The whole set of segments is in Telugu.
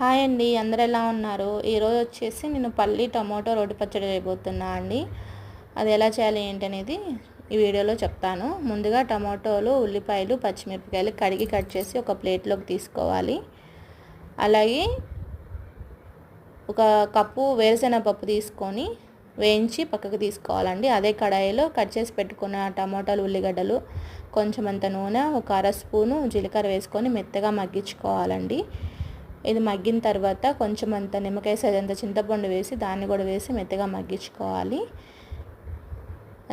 హాయ్ అండి, అందరు ఎలా ఉన్నారు? ఈరోజు వచ్చేసి నేను పల్లి టమాటో రోటి పచ్చడి చేయబోతున్నా అండి. అది ఎలా చేయాలి ఏంటనేది ఈ వీడియోలో చెప్తాను. ముందుగా టమాటోలు, ఉల్లిపాయలు, పచ్చిమిరపకాయలు కడిగి కట్ చేసి ఒక ప్లేట్లోకి తీసుకోవాలి. అలాగే ఒక కప్పు వేరుశెనగ పప్పు తీసుకొని వేయించి పక్కకు తీసుకోవాలండి. అదే కడాయిలో కట్ చేసి పెట్టుకున్న టమాటాలు, ఉల్లిగడ్డలు, కొంచెం అంత నూనె, ఒక అర స్పూను జీలకర్ర వేసుకొని మెత్తగా మగ్గించుకోవాలండి. ఇది మగ్గిన తర్వాత కొంచెం అంత నిమ్మకాయ సైజంత చింతపండు వేసి దాన్ని కూడా వేసి మెత్తగా మగ్గించుకోవాలి.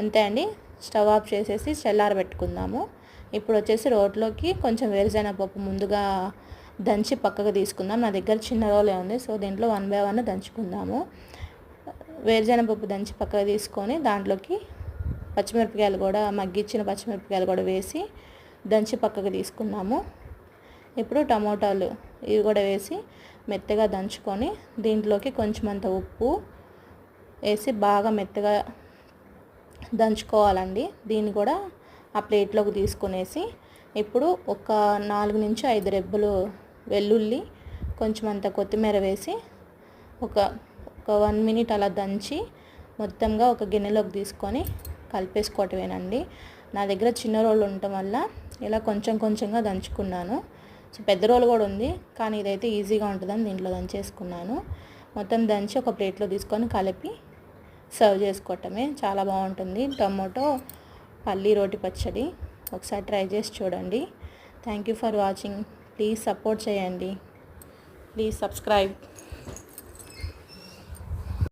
అంతే అండి. స్టవ్ ఆఫ్ చేసేసి చల్లారబెట్టుకుందాము. ఇప్పుడు వచ్చేసి రోట్లోకి కొంచెం వేరుశెనగ పప్పు ముందుగా దంచి పక్కకు తీసుకుందాం. నా దగ్గర చిన్న రోలే ఉంది, సో దీంట్లో 1 by 1 దంచుకుందాము. వేరుశెనగ పప్పు దంచి పక్కకు తీసుకొని దాంట్లోకి పచ్చిమిరపకాయలు కూడా మగ్గించిన పచ్చిమిరపకాయలు కూడా వేసి దంచి పక్కకు తీసుకుందాము. ఇప్పుడు టమోటాలు ఇవి కూడా వేసి మెత్తగా దంచుకొని దీంట్లోకి కొంచెం అంత ఉప్పు వేసి బాగా మెత్తగా దంచుకోవాలండి. దీన్ని కూడా ఆ ప్లేట్లోకి తీసుకునేసి ఇప్పుడు ఒక 4 నుంచి 5 రెబ్బలు వెల్లుల్లి, కొంచెం అంత కొత్తిమీర వేసి ఒక 1 minute అలా దంచి మొత్తంగా ఒక గిన్నెలోకి తీసుకొని కలిపేసుకోవటమేనండి. నా దగ్గర చిన్న రోలు ఉండటం వల్ల ఇలా కొంచెం కొంచెంగా దంచుకున్నాను. సో పెద్ద రోలు కూడా ఉంది, కానీ ఇదైతే ఈజీగా ఉంటుందని దీంట్లో దంచేసుకున్నాను. మొత్తం దంచి ఒక ప్లేట్లో తీసుకొని కలిపి సర్వ్ చేసుకోవటమే. చాలా బాగుంటుంది టమాటో పల్లి రోటి పచ్చడి. ఒకసారి ట్రై చేసి చూడండి. Thank you for watching. Please support చేయండి. Please subscribe.